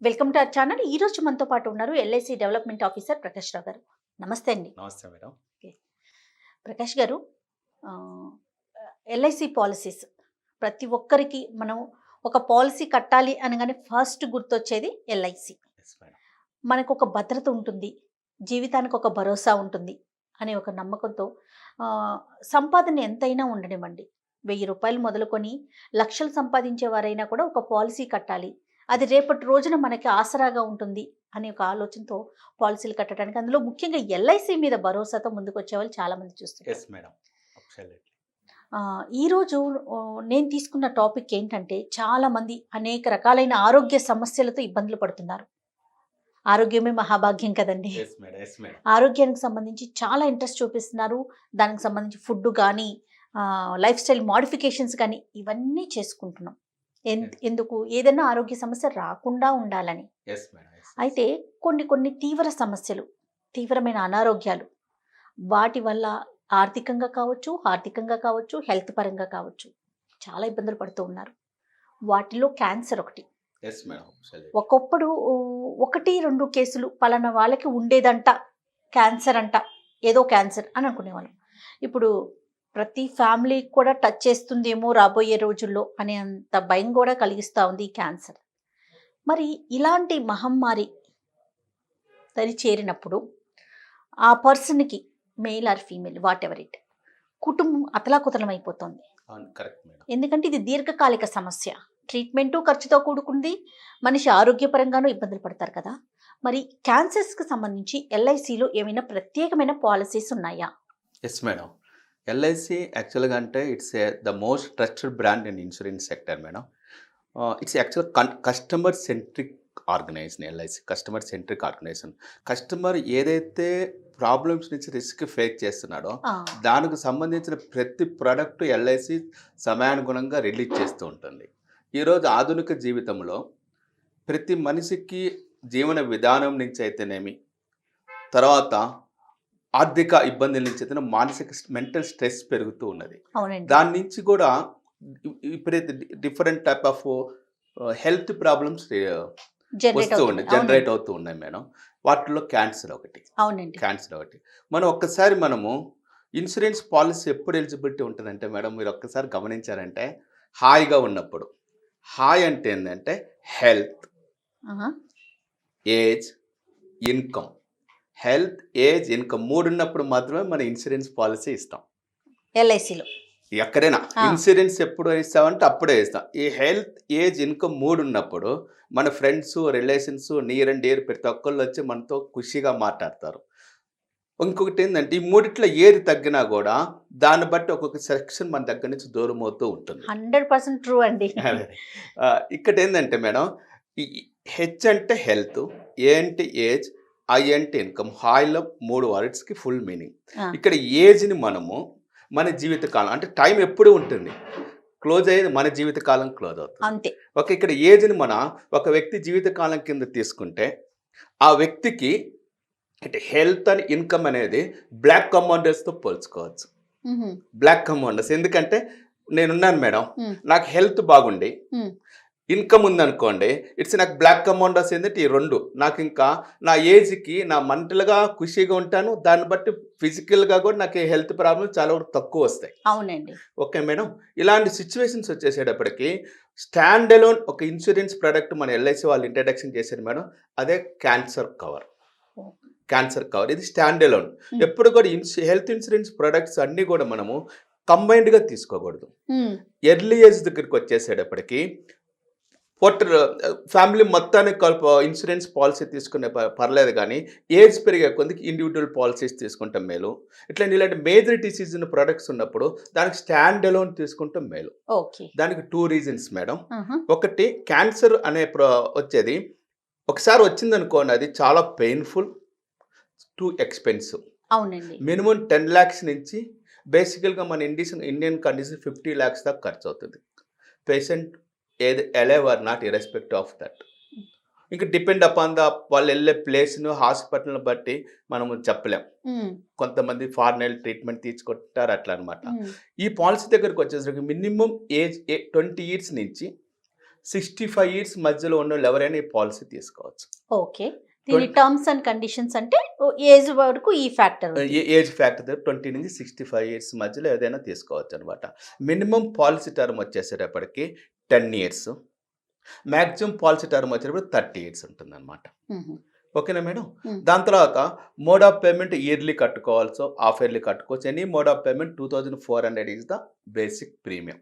Welcome to our channel. ఈ రోజు మనతో పాటు ఉన్నారు ఎల్ఐసి డెవలప్మెంట్ ఆఫీసర్ ప్రకాష్ రావు గారు. నమస్తే అండి. నమస్తే మేడం. ఓకే. ప్రకాష్ గారు, ఆహ్, ఎల్ఐసి పాలిసీస్ ప్రతి ఒక్కరికి మనం ఒక పాలిసీ కట్టాలి అనగానే ఫస్ట్ గుర్తొచ్చేది ఎల్ఐసి. Yes madam. మనకు ఒక భద్రత ఉంటుంది, జీవితానికి ఒక భరోసా ఉంటుంది అనే ఒక నమ్మకంతో సంపాదన ఎంతైనా ఉండనివ్వండి, ₹1000 మొదలుకొని లక్షలు సంపాదించే వారైనా కూడా ఒక పాలిసీ కట్టాలి, అది రేపటి రోజున మనకి ఆసరాగా ఉంటుంది అనే ఒక ఆలోచనతో పాలసీలు కట్టడానికి, అందులో ముఖ్యంగా ఎల్ఐసి మీద భరోసాతో ముందుకు వచ్చే వాళ్ళు చాలా మంది చూస్తున్నారు. Yes madam. అబ్సల్యూట్‌లీ. ఈరోజు నేను తీసుకున్న టాపిక్ ఏంటంటే, చాలా మంది అనేక రకాలైన ఆరోగ్య సమస్యలతో ఇబ్బందులు పడుతున్నారు. ఆరోగ్యమే మహాభాగ్యం కదండి. Yes madam. Yes madam. ఆరోగ్యానికి సంబంధించి చాలా ఇంట్రెస్ట్ చూపిస్తున్నారు. దానికి సంబంధించి ఫుడ్ కానీ, లైఫ్ స్టైల్ మోడిఫికేషన్స్ కానీ ఇవన్నీ చేసుకుంటున్నాం. ఎందుకు? ఏదైనా ఆరోగ్య సమస్య రాకుండా ఉండాలని. Yes madam. యెస్. అయితే కొన్ని తీవ్ర సమస్యలు, తీవ్రమైన అనారోగ్యాలు, వాటి వల్ల ఆర్థికంగా కావచ్చు, హెల్త్ పరంగా కావచ్చు, చాలా ఇబ్బందులు పడుతూ ఉన్నారు. వాటిలో క్యాన్సర్ ఒకటి. Yes madam. అబ్సల్యూట్‌లీ. ఒకప్పుడు 1-2 కేసులు పలానా వాళ్ళకి ఉండేదంట, క్యాన్సర్ అంట, ఏదో క్యాన్సర్ అని అనుకునేవాళ్ళం. ఇప్పుడు ప్రతి ఫ్యామిలీకి కూడా టచ్ చేస్తుందేమో రాబోయే రోజుల్లో అనే అంత భయం కూడా కలిగిస్తూ ఉంది ఈ క్యాన్సర్. మరి ఇలాంటి మహమ్మారి దరి చేరినప్పుడు ఆ పర్సన్కి, male or female what ever it, కుటుంబం అతలాకుతలం అయిపోతుంది. అవును, కరెక్ట్ మేడం. ఎందుకంటే ఇది దీర్ఘకాలిక సమస్య, ట్రీట్మెంటు ఖర్చుతో కూడుకుంది, మనిషి ఆరోగ్యపరంగానూ ఇబ్బందులు పడతారు కదా. మరి క్యాన్సర్స్కి సంబంధించి ఎల్ఐసిలో ఏమైనా ప్రత్యేకమైన పాలసీస్ ఉన్నాయా? Yes madam. ఎల్ఐసి యాక్చువల్‌గా అంటే the most trusted brand in insurance sector madam. It's actual customer centric organization LIC. Customer centric organization. Customer ఏదైతే ప్రాబ్లమ్స్ నుంచి రిస్క్ ఫేస్ చేస్తున్నాడో దానికి సంబంధించిన ప్రతి ప్రోడక్ట్ ఎల్ఐసి సమయానుగుణంగా రిలీజ్ చేస్తూ ఉంటుంది. ఈరోజు ఆధునిక జీవితంలో ప్రతి మనిషికి జీవన విధానం నుంచి అయితేనేమి, తర్వాత ఆర్థిక ఇబ్బందుల నుంచి అయితే మానసిక మెంటల్ స్ట్రెస్ పెరుగుతూ ఉన్నది. దాని నుంచి కూడా ఇప్పుడైతే different type of health problems generate అవుతూ ఉన్నాయి మేడం. వాటిలో క్యాన్సర్ ఒకటి. అవునండి. క్యాన్సర్ ఒకటి. మనము ఇన్సూరెన్స్ పాలసీ ఎప్పుడు ఎలిజిబిలిటీ ఉంటుందంటే మేడం, మీరు ఒక్కసారి గమనించారంటే, హాయిగా ఉన్నప్పుడు. హాయ్ అంటే ఏంటంటే health, age, income. Health, age, income 3 ఉన్నప్పుడు మాత్రమే మన ఇన్సూరెన్స్ పాలసీ ఇస్తాం ఎల్ఐసిలో. ఎక్కడైనా ఇన్సూరెన్స్ ఎప్పుడు ఇస్తామంటే అప్పుడే ఇస్తాం. ఈ హెల్త్, ఏజ్, ఇన్కమ్ 3 ఉన్నప్పుడు మన friends, relations, near and dear ప్రతి ఒక్కళ్ళు వచ్చి మనతో ఖుషిగా మాట్లాడతారు. ఇంకొకటి ఏంటంటే, ఈ మూడిట్లో ఏది తగ్గినా కూడా దాన్ని బట్టి ఒక్కొక్క సెక్షన్ మన దగ్గర నుంచి దూరం అవుతూ ఉంటుంది. 100% ట్రూ అండి. ఇక్కడ ఏంటంటే మేడం, ఈ హెచ్ అంటే హెల్త్, ఏ అంటే ఏజ్, ఐ అంటే ఇన్కమ్. హాయిలో 3 వర్డ్స్కి ఫుల్ మీనింగ్. ఇక్కడ ఏజ్ని మనము మన జీవితకాలం అంటే టైం ఎప్పుడు ఉంటుంది, క్లోజ్ అయ్యేది మన జీవితకాలం క్లోజ్ అవుతుంది అంతే. ఓకే. ఇక్కడ ఏజ్ని ఒక వ్యక్తి జీవితకాలం కింద తీసుకుంటే, ఆ వ్యక్తికి అంటే హెల్త్ అండ్ ఇన్కమ్ అనేది బ్లాక్ కమాండర్స్తో పోల్చుకోవచ్చు. బ్లాక్ కమాండర్స్ ఎందుకంటే, నేనున్నాను మేడం, నాకు హెల్త్ బాగుండి ఇన్కమ్ ఉందనుకోండి, నాకు బ్లాక్ కమాండర్స్ ఏంటంటే ఈ 2. నాకు ఇంకా నా ఏజ్కి నా మెంటల్గా ఖుషిగా ఉంటాను, దాన్ని బట్టి ఫిజికల్గా కూడా నాకు హెల్త్ ప్రాబ్లమ్ చాలా వరకు తక్కువ వస్తాయి. అవునండి. Okay madam. ఇలాంటి సిచ్యువేషన్స్ వచ్చేసేటప్పటికి స్టాండ్ అలోన్ ఒక ఇన్సూరెన్స్ ప్రోడక్ట్ మన ఎల్ఐసి వాళ్ళు ఇంట్రడక్షన్ చేశారు మేడం, అదే క్యాన్సర్ కవర్. క్యాన్సర్ కవర్ ఇది స్టాండ్ అలోన్. ఎప్పుడు కూడా హెల్త్ ఇన్సూరెన్స్ ప్రొడక్ట్స్ అన్నీ కూడా మనము కంబైన్డ్గా తీసుకోకూడదు. ఎర్లీ ఏజ్ దగ్గరికి వచ్చేసేటప్పటికి ఫ్యామిలీ మొత్తానికి ఇన్సూరెన్స్ పాలసీ తీసుకునే పర్లేదు, కానీ ఏజ్ పెరిగే కొద్దికి ఇండివిజువల్ పాలసీస్ తీసుకుంటాం మేలు. ఇలాంటి మేజర్ డిసీజ్ ప్రొడక్ట్స్ ఉన్నప్పుడు దానికి స్టాండ్ అలోన్ తీసుకుంటాం మేలు. దానికి 2 రీజన్స్ మేడం. ఒకటి, క్యాన్సర్ అనే వచ్చేది ఒకసారి వచ్చిందనుకోండి, అది చాలా పెయిన్ఫుల్, టూ ఎక్స్పెన్సివ్. అవునండి. మినిమం 10 lakhs నుంచి బేసికల్గా మన ఇండియన్ కండిషన్ 50 lakhs దాకా ఖర్చు అవుతుంది. పేషెంట్ ఏది alive or not irrespective of that. ఇంకా డిపెండ్ అపాన్ వాళ్ళు వెళ్ళే ప్లేస్ను, హాస్పిటల్ని బట్టి మనము చెప్పలేం. కొంతమంది ఫారెన్ ట్రీట్మెంట్ తీసుకుంటారు, అట్లా అనమాట. ఈ పాలసీ దగ్గరకు వచ్చేసరికి మినిమం ఏజ్ 20 years నుంచి 65 ఇయర్స్ మధ్యలో ఉన్న వాళ్ళు ఎవరైనా ఈ పాలసీ తీసుకోవచ్చు. ఓకే. దీని టర్మ్స్ అండ్ కండిషన్స్ అంటే ఏజ్ వరకు ఈ ఫ్యాక్టర్ ఏజ్ ఫ్యాక్టర్ 20 నుంచి 65 ఇయర్స్ మధ్యలో ఏదైనా తీసుకోవచ్చు అనమాట. మినిమం పాలసీ టర్మ్ వచ్చేసేటప్పటికి 10 ఇయర్స్, మ్యాక్సిమం పాలసీ టర్మ్ వచ్చేటప్పుడు 30 ఇయర్స్ ఉంటుందన్నమాట. ఓకేనా మేడం? దాని తర్వాత మోడ్ ఆఫ్ పేమెంట్ ఇయర్లీ కట్టుకోవాల్సో హాఫ్ ఇయర్లీ కట్టుకోవచ్చు. Any mode of payment 2400 is the basic premium.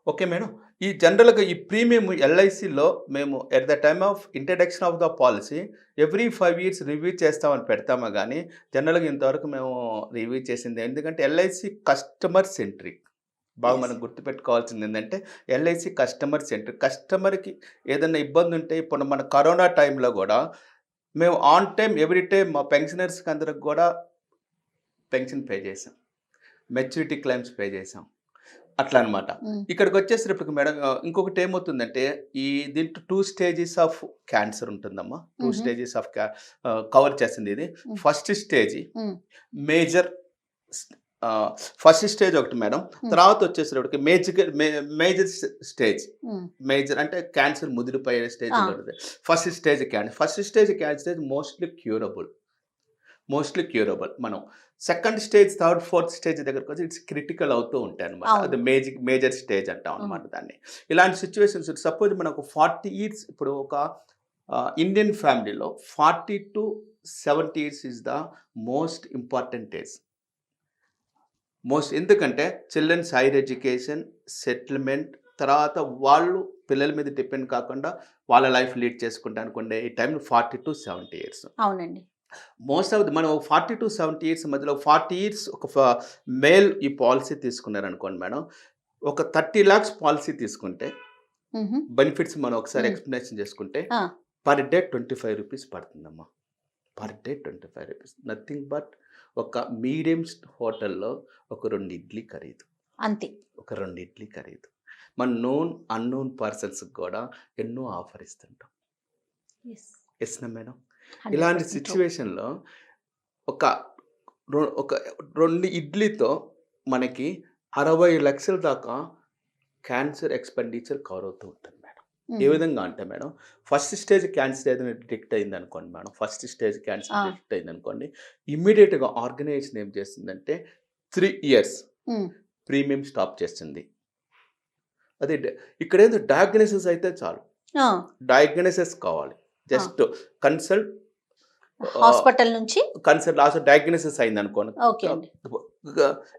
Okay madam. ఈ జనరల్గా ఈ ప్రీమియం ఎల్ఐసిలో మేము at the time of introduction of the policy every 5 years review చేస్తామని పెడతామా కానీ జనరల్గా ఇంతవరకు మేము రివ్యూ చేసింది ఎందుకంటే ఎల్ఐసి కస్టమర్ సెంట్రిక్. బాగా మనం గుర్తుపెట్టుకోవాల్సింది ఏంటంటే ఎల్ఐసి కస్టమర్ సెంట్రిక్. కస్టమర్కి ఏదైనా ఇబ్బంది ఉంటే ఇప్పుడు మన కరోనా టైంలో కూడా మేము ఆన్ టైం ఎవ్రీ టైం మా పెన్షనర్స్కి అందరికి కూడా పెన్షన్ పే చేసాం, మెచ్యూరిటీ క్లెయిమ్స్ పే చేసాం, అట్లా అనమాట. ఇక్కడికి వచ్చేసరికి మేడం ఇంకొకటి ఏమవుతుందంటే ఈ దీంట్లో 2 స్టేజెస్ ఆఫ్ క్యాన్సర్ ఉంటుందమ్మా. 2 స్టేజెస్ ఆఫ్ కవర్ చేస్తుంది ఇది. First stage major, first stage ఒకటి మేడం. తర్వాత వచ్చేసరికి మేజర్ స్టేజ్. మేజర్ అంటే క్యాన్సర్ ముదిరిపోయే స్టేజ్ ఉంటుంది. First stage cancer. First stage cancer mostly curable. మనం second stage, third, fourth stage దగ్గరకు వచ్చి ఇట్స్ క్రిటికల్ అవుతూ ఉంటాయి అనమాట. అది మేజర్ స్టేజ్ అంటాం అనమాట దాన్ని. ఇలాంటి సిచ్యువేషన్స్ సపోజ్ మనకు 40 ఇయర్స్, ఇప్పుడు ఒక ఇండియన్ ఫ్యామిలీలో 40 to 70 years is the most important age. ఎందుకంటే చిల్డ్రన్స్ హైయర్ ఎడ్యుకేషన్, సెటిల్మెంట్, తర్వాత వాళ్ళు పిల్లల మీద డిపెండ్ కాకుండా వాళ్ళ లైఫ్ లీడ్ చేసుకుంటా అనుకోండి ఈ టైం 40 to 70 ఇయర్స్. అవునండి. మోస్ట్ ఆఫ్ మనం 40 to 70 ఇయర్స్ మధ్యలో 40 ఇయర్స్ ఒక మేల్ ఈ పాలసీ తీసుకున్నారు అనుకోండి మేడం, ఒక 30 lakhs పాలసీ తీసుకుంటే బెనిఫిట్స్ మనం ఒకసారి ఎక్స్ప్లెనేషన్ చేసుకుంటే పర్ డే 25 రూపీస్ పడుతుందమ్మా. Per day 25 rupees. Nothing but ఒక మీడియం హోటల్లో ఒక 2 ఇడ్లీ ఖరీదు, అంతే. ఒక 2 ఇడ్లీ ఖరీదు. మన అన్నోన్ పర్సన్స్కి కూడా ఎన్నో ఆఫర్ ఇస్తుంటాం. ఎస్నా మేడం? ఇలాంటి సిచ్యువేషన్లో ఒక 2 ఇడ్లీతో మనకి 60 లక్షల దాకా క్యాన్సర్ ఎక్స్పెండిచర్ కవర్ అవుతూ ఉంటుంది మేడం. ఏ విధంగా అంటే మేడం, ఫస్ట్ స్టేజ్ క్యాన్సర్ ఏదైనా డిటెక్ట్ అయింది అనుకోండి madam, first stage cancer detect అయింది అనుకోండి, ఇమ్మీడియట్గా ఆర్గనైజేషన్ ఏం చేస్తుందంటే 3 ఇయర్స్ ప్రీమియం స్టాప్ చేస్తుంది. అదే ఇక్కడ ఏదో డయాగ్నోసిస్ అయితే చాలు, డయాగ్నోసిస్ కావాలి, జస్ట్ కన్సల్ట్ హాస్పిటల్ నుంచి కన్సల్ట్ లాస్ట్ డయాగ్నోసిస్ అయింది అనుకోండి,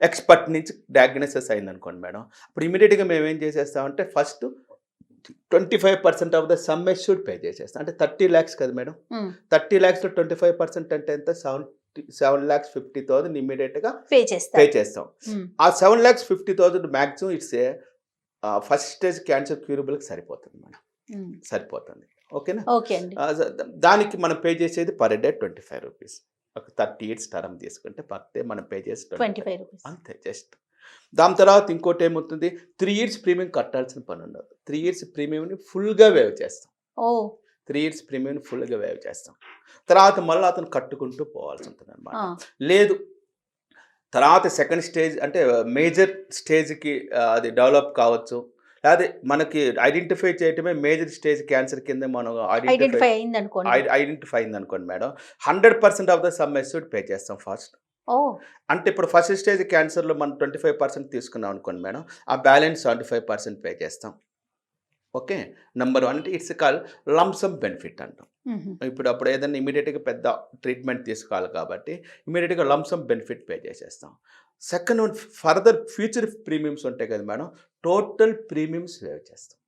ఎక్స్పర్ట్ నుంచి డయాగ్నోసిస్ అయింది అనుకోండి మేడం, అప్పుడు ఇమీడియట్గా మేము ఏం చేసేస్తామంటే first 25% of the sum assured pay చేసేస్తాం. అంటే 30 lakhs కదా మేడం, 30 lakhsలో 25% అంటే ఎంత? 7,50,000 ఇమీడియట్గా పే చేస్తాం. ఆ 7,50,000 maximum it's first stage cancer క్యూరబుల్కి సరిపోతుంది మేడం, సరిపోతుంది. ఓకేనా? దానికి మనం పే చేసేది పర్ డే 25 రూపీస్. ఒక 30 ఇయర్స్ టర్మ్ తీసుకుంటే పర్ డే మనం పే చేసి 25 రూపీస్ అంతే జస్ట్. దాని తర్వాత ఇంకోటి ఏమవుతుంది, 3 ఇయర్స్ ప్రీమియం కట్టాల్సిన పని ఉండదు. 3 ఇయర్స్ ప్రీమియంని ఫుల్గా వేవ్ చేస్తాం. 3 ఇయర్స్ ప్రీమియం ఫుల్గా వేవ్ చేస్తాం. తర్వాత మళ్ళీ అతను కట్టుకుంటూ పోవాల్సి ఉంటుంది అనమాట. లేదు తర్వాత సెకండ్ స్టేజ్ అంటే మేజర్ స్టేజ్కి అది డెవలప్ కావచ్చు, అదే మనకి ఐడెంటిఫై చేయటమే మేజర్ స్టేజ్ క్యాన్సర్ కింద మనం ఐడెంటిఫై అయింది అనుకోండి madam, 100% of the sum assured pay చేస్తాం ఫస్ట్. అంటే ఇప్పుడు ఫస్ట్ స్టేజ్ క్యాన్సర్లో మనం 25% తీసుకున్నాం అనుకోండి మేడం, ఆ బ్యాలెన్స్ 75% పే చేస్తాం. ఓకే, నెంబర్ 1 అంటే ఇట్స్ కాల్ లంసమ్ బెనిఫిట్ అంటాం. అప్పుడు ఏదైనా ఇమీడియట్గా పెద్ద ట్రీట్మెంట్ తీసుకోవాలి కాబట్టి ఇమీడియట్గా లంసమ్ బెనిఫిట్ పే చేసేస్తాం. Second one further future premiums ఉంటాయి కదా మేడం, టోటల్ ప్రీమియమ్స్ వేవ్ చేస్తాం.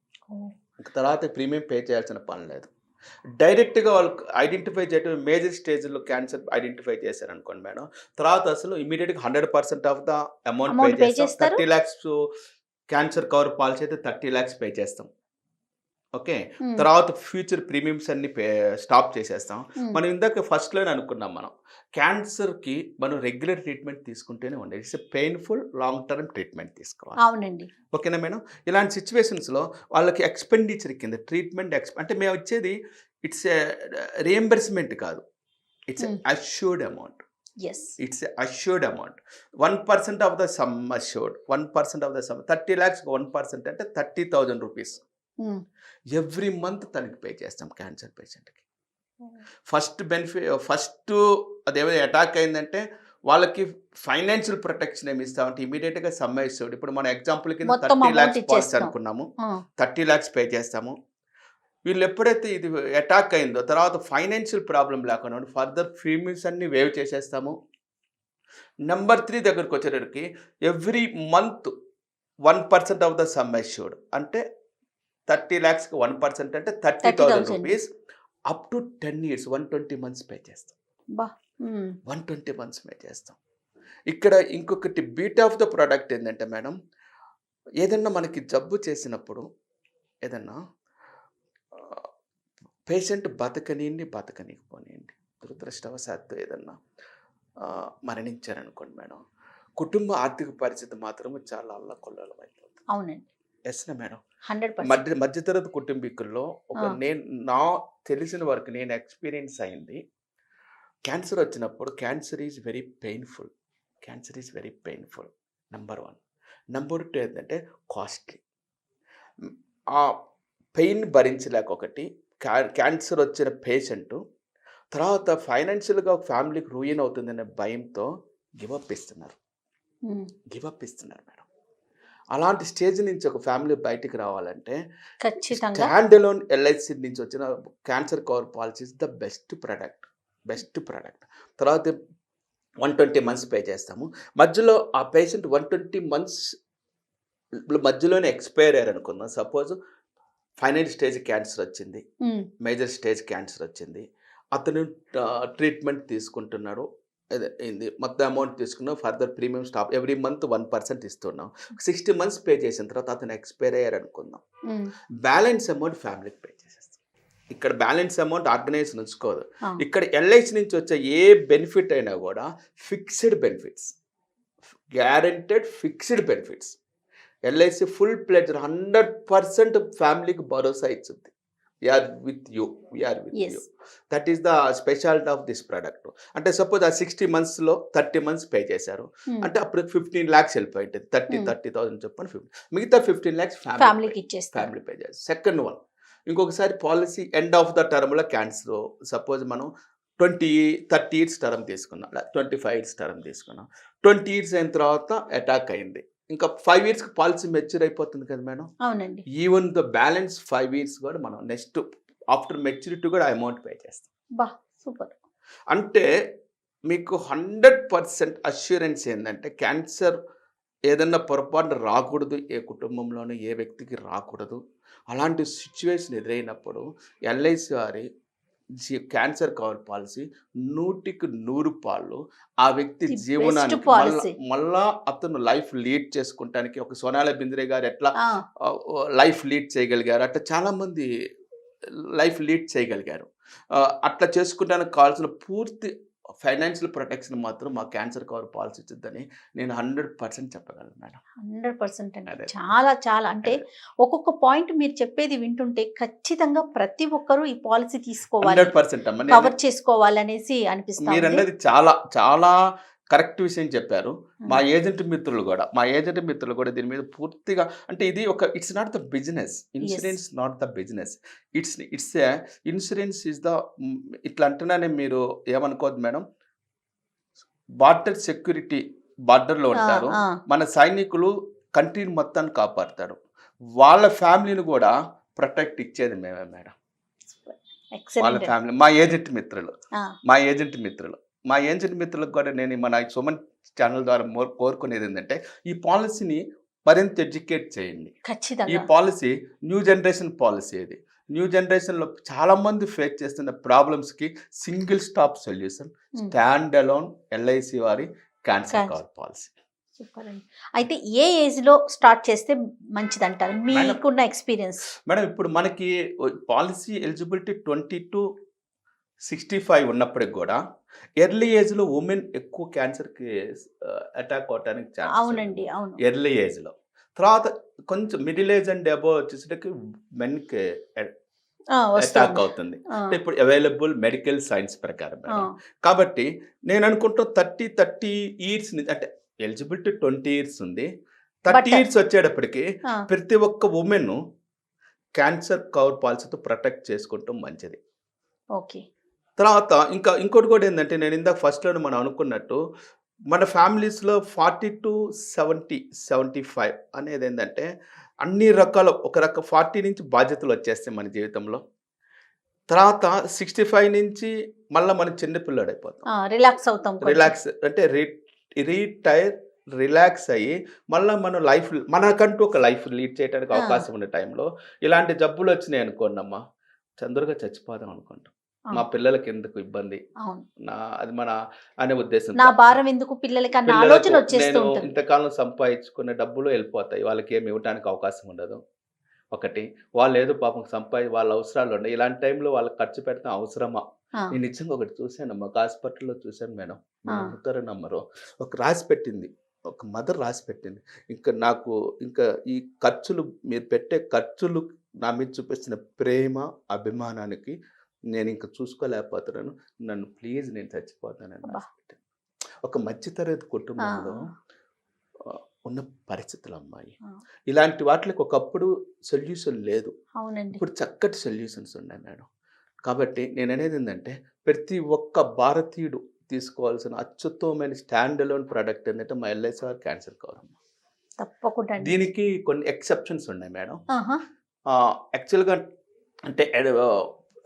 తర్వాత ప్రీమియం పే చేయాల్సిన పని లేదు. డైరెక్ట్గా వాళ్ళకి ఐడెంటిఫై చేయడం మేజర్ స్టేజ్లో క్యాన్సర్ ఐడెంటిఫై చేశారనుకోండి మేడం, తర్వాత అసలు ఇమీడియట్గా 100% ఆఫ్ ద అమౌంట్ పే చేస్తాం. 30 lakhs క్యాన్సర్ కవర్ పాలసీ అయితే 30 lakhs పే చేస్తాం. ఓకే, తర్వాత ఫ్యూచర్ ప్రీమియమ్స్ అన్ని స్టాప్ చేసేస్తాం. మనం ఇందాక ఫస్ట్లోనే అనుకున్నాం, మనం క్యాన్సర్కి మనం రెగ్యులర్ ట్రీట్మెంట్ తీసుకుంటూనే ఉండాలి. It's painful long term treatment తీసుకోవాలి. అవునండి. ఓకేనా మేడం? ఇలాంటి సిచ్యువేషన్స్లో వాళ్ళకి ఎక్స్పెండిచర్ కింద ట్రీట్మెంట్ అంటే మేము వచ్చేది ఇట్స్ రియంబర్స్మెంట్ కాదు, it's assured amount. It's assured amount. 1% of the sum assured, 1% of the some 30 lakhs 1% అంటే 30,000 రూపీస్. ఉమ్. ఎవ్రీ మంత్ తనకి పే చేస్తాం క్యాన్సర్ పేషెంట్కి. ఫస్ట్ అదేమో అటాక్ అయిందంటే వాళ్ళకి ఫైనాన్షియల్ ప్రొటెక్షన్ ఏమి ఇస్తామంటే ఇమీడియట్గా సమ్మేస్తాడు. ఇప్పుడు మన ఎగ్జాంపుల్ కింద మొత్తం 30 అమౌంట్ lakhs పాలసీ ఇచ్చేస్తాం. అనుకున్నాము, ఆ, 30 lakhs పే చేస్తాము. వీళ్ళు ఎప్పుడైతే ఇది అటాక్ అయిందో తర్వాత ఫైనాన్షియల్ ప్రాబ్లం లేకుండా ఫర్దర్ ప్రీమియమ్స్ అన్ని వేవ్ చేసేస్తాము. నెంబర్ 3 దగ్గరకు వచ్చేటప్పటికి every month 1% of the sum assured అంటే 30 lakhsకి 1% అంటే 30,000 30,000. Rupees up to 10 years 120 months pay చేస్తాం. బా. ఉమ్. 120 months పే చేస్తాం. ఇక్కడ ఇంకొకటి బ్యూటీ ఆఫ్ ద ప్రోడక్ట్ ఏంటంటే మేడం, ఏదన్నా మనకి జబ్బు చేసినప్పుడు ఏదన్నా పేషెంట్ బతకనీయకపోనియండి, దురదృష్టవశాత్తు ఏదన్నా మరణించారనుకోండి మేడం, కుటుంబ ఆర్థిక పరిస్థితి మాత్రం చాలా అల్లకొల్లోలం అయిపోతుంది. అవునండి, ఎస్నా మేడం. 100%. మధ్యతరగతి కుటుంబీకుల్లో నా తెలిసిన వరకు నేను ఎక్స్పీరియన్స్ అయింది, క్యాన్సర్ వచ్చినప్పుడు cancer is very painful. Number 1. Number 2 ఏంటంటే కాస్ట్లీ. ఆ పెయిన్ భరించలేక ఒకటి క్యాన్సర్ వచ్చిన పేషెంటు తర్వాత ఫైనాన్షియల్గా ఫ్యామిలీకి రూయిన్ అవుతుందనే భయంతో గివప్ ఇస్తున్నారు మేడం. అలాంటి స్టేజ్ నుంచి ఒక ఫ్యామిలీ బయటికి రావాలంటే ఖచ్చితంగా స్టాండ్ అలోన్ ఎల్ఐసి నుంచి వచ్చిన cancer cover policy is the best product. తర్వాత 120 months పే చేస్తాము. మధ్యలో ఆ పేషెంట్ 120 months మధ్యలోనే ఎక్స్పైర్ అయ్యారు అనుకుందాం. సపోజ్ ఫైనల్ స్టేజ్ క్యాన్సర్ వచ్చింది, మేజర్ స్టేజ్ క్యాన్సర్ వచ్చింది, అతను ట్రీట్మెంట్ తీసుకుంటున్నాడు, అయింది, మొత్తం అమౌంట్ తీసుకున్నాం, further premium stop every month 1% ఇస్తున్నాం. 60 months పే చేసిన తర్వాత అతను ఎక్స్పైర్ అయ్యారు అనుకుందాం, బ్యాలెన్స్ అమౌంట్ ఫ్యామిలీకి పే చేసేస్తాం. ఇక్కడ బ్యాలెన్స్ అమౌంట్ ఆర్గనైజేషన్ ఉంచుకోదు. ఇక్కడ ఎల్ఐసి నుంచి వచ్చే ఏ బెనిఫిట్ అయినా కూడా fixed benefits, guaranteed fixed benefits. LIC full pledge 100% ఫ్యామిలీకి భరోసా ఇచ్చింది. We are with you. That is the speciality of this product. అంటే సపోజ్ ఆ 60 monthsలో 30 months పే చేశారు అంటే అప్పుడు 15 lakhs వెళ్ళిపోయింది. 30,000 చెప్పని 15, మిగతా 15 lakhs ఫ్యామిలీకి ఇచ్చేస్తాం. ఫ్యామిలీ పే చేస్తారు. సెకండ్ వన్, ఇంకొకసారి పాలసీ ఎండ్ ఆఫ్ ద టర్మ్లో క్యాన్సర్ సపోజ్ మనం 30 years టర్మ్ తీసుకున్నాం, 25 years టర్మ్ తీసుకున్నాం, 20 years అయిన తర్వాత అటాక్ అయింది, ఇంకా 5 yearsకి పాలసీ మెచ్యూర్ అయిపోతుంది కదా మేడం. అవునండి. ఈవెన్ ద బ్యాలెన్స్ 5 years కూడా మనం నెక్స్ట్ ఆఫ్టర్ మెచ్యూరిటీ కూడా అమౌంట్ పే చేస్తాం. బా, సూపర్. అంటే మీకు 100% అష్యూరెన్స్ ఏంటంటే క్యాన్సర్ ఏదన్నా పొరపాటు రాకూడదు, ఏ కుటుంబంలోనూ ఏ వ్యక్తికి రాకూడదు. అలాంటి సిచ్యువేషన్ ఎదురైనప్పుడు ఎల్ఐసి వారి క్యాన్సర్ కవర్ పాలసీ 100కి 100 ఆ వ్యక్తి జీవనానికి మళ్ళా అతను లైఫ్ లీడ్ చేసుకుంటానికి, ఒక సోనాలి బింద్రే గారు ఎట్లా లైఫ్ లీడ్ చేయగలిగారు అట్లా చాలామంది లైఫ్ లీడ్ చేయగలిగారు. అట్లా చేసుకుంటానికి కావాల్సిన పూర్తి ఫైనాన్షియల్ ప్రొటెక్షన్ మాత్రం మా క్యాన్సర్ కవర్ పాలసీ ఇచ్చిందని నేను 100% చెప్పగలను మేడం. 100% అండి. చాలా చాలా అంటే ఒక్కొక్క పాయింట్ మీరు చెప్పేది వింటుంటే ఖచ్చితంగా ప్రతి ఒక్కరూ ఈ పాలసీ తీసుకోవాలి, 100% అమ్మ. కవర్ చేసుకోవాలి అనేసి అనిపిస్తుంది. మీరు అన్నది చాలా చాలా కరెక్ట్ విషయం చెప్పారు. మా ఏజెంట్ మిత్రులు కూడా దీని మీద పూర్తిగా, అంటే ఇది ఒక it's not the business, insurance not the business, it's a insurance is the, ఇట్లా అంటున్నానే మీరు ఏమనుకోవద్దు మేడం. బార్డర్ సెక్యూరిటీ, బార్డర్లో ఉంటారు మన సైనికులు, కంట్రీని మొత్తాన్ని కాపాడుతారు, వాళ్ళ ఫ్యామిలీని కూడా ప్రొటెక్ట్ ఇచ్చేది మేమే మేడం. వాళ్ళ ఫ్యామిలీ మా ఏజెంట్ మిత్రులకు కూడా నేను మన సుమన్ ఛానల్ ద్వారా కోరుకునేది ఏంటంటే ఈ పాలసీని మరింత ఎడ్యుకేట్ చేయండి. ఈ పాలసీ న్యూ జనరేషన్ పాలసీ. ఇది న్యూ జనరేషన్లో చాలామంది ఫేస్ చేస్తున్న ప్రాబ్లమ్స్కి single stop solution stand alone LIC వారి క్యాన్సర్ కవర్ పాలసీ. సూపర్ అండి. అయితే ఏ ఏజ్లో స్టార్ట్ చేస్తే మంచిదంటారు మీకున్న ఎక్స్పీరియన్స్? మేడం ఇప్పుడు మనకి పాలసీ ఎలిజిబిలిటీ 20 to 65 ఉన్నప్పటికి కూడా ఎర్లీ ఏజ్లో ఉమెన్ ఎక్కువ క్యాన్సర్కి అటాక్ అవడానికి ఛాన్స్. అవునండి, అవును. ఎర్లీ ఏజ్లో, తర్వాత కొంచెం మిడిల్ ఏజ్ అండ్ అబోవ్ వచ్చేసరికి మెన్కి అటాక్ అవుతుంది. ఇప్పుడు అవైలబుల్ మెడికల్ సైన్స్ ప్రకారం. కాబట్టి నేను అనుకుంటున్నా 30 years అంటే ఎలిజిబిలిటీ 20 years ఉంది, 30 years వచ్చేటప్పటికి ప్రతి ఒక్క ఉమెన్ క్యాన్సర్ కవర్ పాలసీతో ప్రొటెక్ట్ చేసుకుంటాం మంచిది. ఓకే. తర్వాత ఇంకోటి కూడా ఏందంటే నేను ఇందాక ఫస్ట్‌లోనే మనం అనుకున్నట్టు మన ఫ్యామిలీస్‌లో 40-70-75 అనేదేందంటే అన్ని రకాల ఒక 40 నుంచి బాధ్యతలొచ్చేస్తాయి మన జీవితంలో. తర్వాత 65 నుంచి మళ్ళా మనం చిన్న పిల్లోడైపోతాం. రిలాక్స్ అవుతాం కొంచెం. రిలాక్స్ అంటే రిటైర్, రిలాక్స్ అయ్యి మళ్ళా మన లైఫ్ మనకంటూ ఒక లైఫ్ లీడ్ చేయడానికి ఆ! అవకాశం ఉన్న టైంలో ఇలాంటి జబ్బులొచ్చినాయి అనుకోండమ్మా, తొందరగా చచ్చిపోదాం అనుకుంటాం. మా అవును. పిల్లలకెందుకు ఇబ్బంది? అవును. అది మన అనే నా ఉద్దేశంతో. భారం ఎందుకు పిల్లలకి అన్న పిల్లలకు ఆలోచన వచ్చేస్తూ నేను ఉంటుంది. ఇంతకాలం సంపాదించుకున్న డబ్బులు ఎళ్ళిపోతాయి. వాళ్ళకేమి ఇవ్వటానికి అవకాశం ఉండదు. ఒకటి. వాళ్ళేదో పాపం వాళ్ళ అవసరాలున్నాయి. ఇలాంటి టైంలో వాళ్ళకి ఖర్చు పెడతం అవసరమా? ఆ! నేను నిజంగా ఒకటి చూసానమ్మా. ఒక హాస్పిటల్‌లో చూసాను మేడం. ఆ! మీరు నమ్ముతారో నమ్మరో. ఒక రాసిపెట్టింది. ఒక మదర్ రాసిపెట్టింది. నాకు ఇంకా ఈ ఖర్చులు మీరు పెట్టే ఖర్చులు నా మీద చూపిస్తున్న ప్రేమ, అభిమానానికి నేనింక చూసుకోలేకపోతున్నాను. నన్ను ప్లీజ్ నేను చచ్చిపోతానని అబ్బా! రాసిపెట్టింది. ఒక మధ్య తరగతి ఆ! కుటుంబంలో ఉన్న పరిస్థితులమ్మాయి. ఆ! ఇలాంటి వాటిలకి ఒకప్పుడు సొల్యూషన్ లేదు. అవునండి. ఇప్పుడు చక్కటి సొల్యూషన్స్ ఉన్నాయి మేడం. కాబట్టి నేననేదేందంటే ప్రతి ఒక్క భారతీయుడు తీసుకోవాల్సిన అత్యుత్తమమైన స్టాండ్ అలోన్ ప్రొడక్ట్ ఏందంటే మా ఎల్ఐసీఆర్ క్యాన్సర్ కవర్ అమ్మ. తప్పకుండా అండి. దీనికి కొన్ని ఎక్సెప్షన్స్ ఉన్నాయి మేడం. ఆహా! యాక్చువల్‌గా అంటే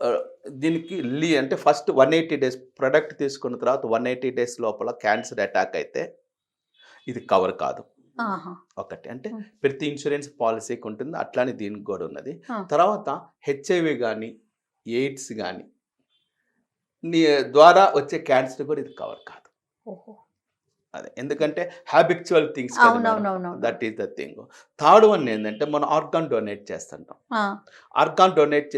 ఆహ్, దీనికి అంటే ఫస్ట్ 180 డేస్ ప్రొడక్ట్ తీసుకున్న తర్వాత 180 డేస్ లోపల క్యాన్సర్ అటాక్ అయితే ఇది కవర్ కాదు. ఆహా! ఒకటి. అంటే హ్మ్. ప్రతి ఇన్స్యూరెన్స్ పాలిసీకి ఉంటుంది. అట్లానే దీనికి గూడా ఉన్నది. ఆ! తర్వాత హెచ్ఐవి గాని, ఎయిడ్స్ గాని నీ ద్వారా వచ్చే క్యాన్సర్ కూడా ఇది కవర్ కాదు. ఓహో! అదే. ఎందుకంటే హాబిచ్యువల్ థింగ్స్ కదా మేడం. అవునవునవునవును. That is the thing. Third one ఏందంటే మనం ఆర్గాన్ డొనేట్ చేస్తుంటాం. ఆ! ఆర్గాన్ డొనేట్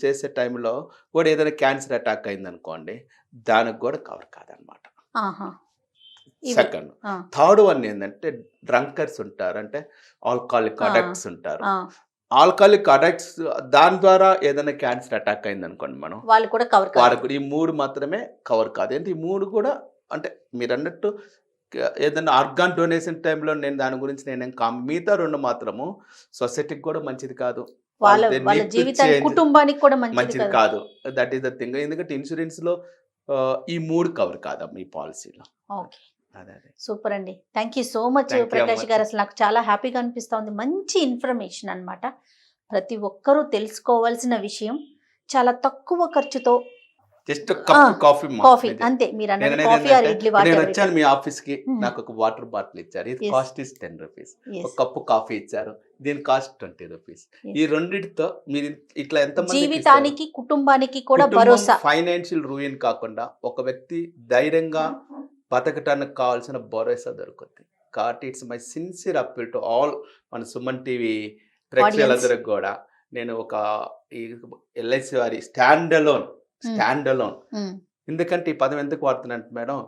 చేసే టైంలో కూడా ఏదైనా క్యాన్సర్ అటాక్ అయిందనుకోండి, దానికి కూడా కవర్ కాదనమాట. ఆహా! ఇవి. సెకండ్. ఆ! థర్డ్ వన్ ఏందంటే డ్రంకర్స్ ఉంటారు. అంటే ఆల్కహాలిక్ ఆ! అడిక్ట్స్ ఉంటారు. ఆ! ఆల్కహాలిక్ అడిక్ట్స్ దాని ద్వారా ఏదైనా క్యాన్సర్ అటాక్ అయిందనుకోండి మనం. వాళ్ళు కూడా కవర్ కాదు. వారికి కూడా ఈ 3 మాత్రమే కవర్ కాదు. అంటే ఈ 3 కూడా అంటే మీరన్నట్టు ఏదైనా ఆర్గాన్ డొనేషన్ టైంలో నేను దాని గురించి నేనేం మిగతా 2 మాత్రము సొసైటీకి కూడా మంచిది కాదు. వాళ్ళ దే వాళ్ళ నీడ్ టు జీవితానికి, చేంజ్. కుటుంబానికి కూడా మంచిది మంచిది కాదు. కాదు. That is the thing. ఎందుకంటే ఇన్స్యూరెన్స్‌లో ఈ 3 కవర్ కాదమ్మా ఈ పాలిసీలో. ఓకే. అదే. సూపర్ అండి. Thank you so much thank you Prakash అమ్మ. గారు. అసలు నాకు చాలా హ్యాపీగా అనిపిస్తా ఉంది. మంచి ఇన్ఫర్మేషన్ అన్నమాట. ప్రతి ఒక్కరూ తెలుసుకోవాల్సిన విషయం. చాలా తక్కువ ఖర్చుతో జస్ట్ ఆ! కప్ కాఫీ మా. కాఫీ అంతే. మీరన్నట్టు కాఫీ ఆర్ నేననేదేంటంటే ఇడ్లీ ఇప్పుడు వాటెవర్ ఇట్ నేనొచ్చాను ఈస్. మీ ఆఫీస్‌కి. హుహు. నాకొక వాటర్ బాటిల్ ఇచ్చారు. ఇది యెస్. Cost is ₹10. ఒక యెస్. కప్పు కాఫీ ఇచ్చారు. దీని కాస్ట్ ₹20. ఈ యెస్. రెండిటితో మీరు ఇట్లా ఎంతమందికిస్తారు? జీవితానికి, కుటుంబానికి కూడా కుటుంబం భరోసా. ఫైనాన్షియల్ రూయిన్ కాకుండా ఒక వ్యక్తి ధైర్యంగా బతకటానికి కావాల్సిన భరోసా దొరుకుద్ది. కాబట్టి it's my sincere appeal to all మన సుమన్ టీవీ ఆడియన్స్. ప్రేక్షకులందరికి గూడా నేను ఒక ఈ ఎల్ఐసి వారి స్టాండ్ అలోన్ హ్మ్. ఎందుకంటే ఈ పదం ఎందుకు వాడుతున్నానంటే మేడం,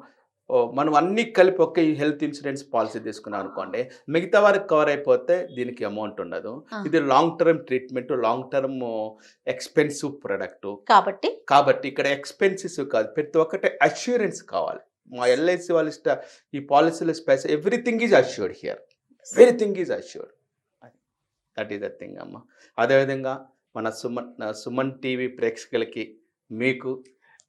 మనం అన్నీ కలిపి ఒకే ఈ హెల్త్ ఇన్సూరెన్స్ పాలిసీ తీసుకున్నాం అనుకోండి, మిగతా వారికి కవర్ అయిపోతే దీనికి అమౌంట్ ఉండదు. ఆ! ఇది long term treatment, long term expensive product. కాబట్టి ఇక్కడ ఎక్స్‌పెన్సివ్ కాదు. ప్రతి ఒక్కటి అష్యూరెన్స్ కావాలి. మా ఎల్ఐసి వాళ్ళ ఈ పాలిసీలో everything is assured here. Everything is assured. That is the thing అమ్మ. అదేవిధంగా మన సుమన్ టీవీ ప్రేక్షకులకి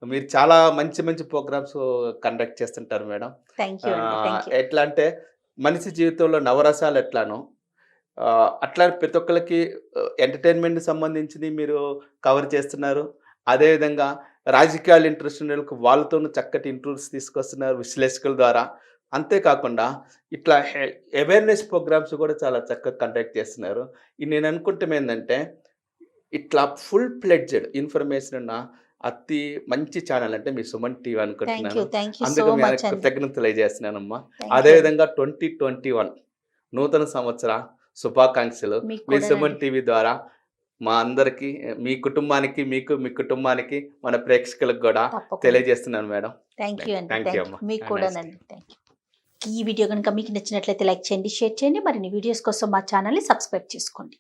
మీరు చాలా మంచి మంచి ప్రోగ్రామ్స్ కండక్ట్ చేస్తుంటారు మేడం. థ్యాంక్ యూ అండి. Thank you. ఎట్లా అంటే మనిషి జీవితంలో నవరసాలు ఎట్లానో అట్లా ప్రతి ఒక్కళ్ళకి ఎంటర్‌టైన్‌మెంట్‌కి సంబంధించింది మీరు కవర్ చేస్తున్నారు. అదేవిధంగా రాజకీయాలు ఇంట్రెస్ట్ ఉన్న వాళ్ళకి వాళ్ళతోనూ చక్కటి ఇంటర్వ్యూస్ తీసుకొస్తున్నారు విశ్లేషకుల ద్వారా. అంతేకాకుండా ఇట్లా అవేర్‌నెస్ ప్రోగ్రామ్స్ కూడా చాలా చక్కగా కండక్ట్ చేస్తున్నారు. నేను అనుకుంటమేందంటే ఇట్లా ఫుల్ ఫ్లెడ్జ్డ్ ఇన్ఫర్మేషన్ ఉన్న అతి మంచి ఛానల్ అంటే మీ సుమన్ టీవీ అనుకుంటున్నాను. థ్యాంక్ యూ సో అందుకు మీ మచ్ అండి. కృతజ్ఞతలు తెలియజేస్తున్నానమ్మా. Thank you. అదేవిధంగా 2021 నూతన సంవత్సర శుభాకాంక్షలు మీకు మీ కూడానండి. సుమన్ టీవీ ద్వారా మా అందరికీ, మీ కుటుంబానికి, మీ కుటుంబానికి, మన ప్రేక్షకులకు గూడా తప్పకుండా. తెలియజేస్తున్నాను మేడం. థ్యాంక్ యూ అండి. Thank you thank you. అమ్మా. మీకు హ్యావ్ ఎ నైస్ డే. కూడానండి. Thank you. ఈ వీడియో గనుక మీకు నచ్చినట్లయితే లైక్ చేయండి, షేర్ చేయండి. మరిన్ని వీడియోస్ కోసం మా ఛానల్‌ని సబ్స్క్రైబ్ చేసుకోండి.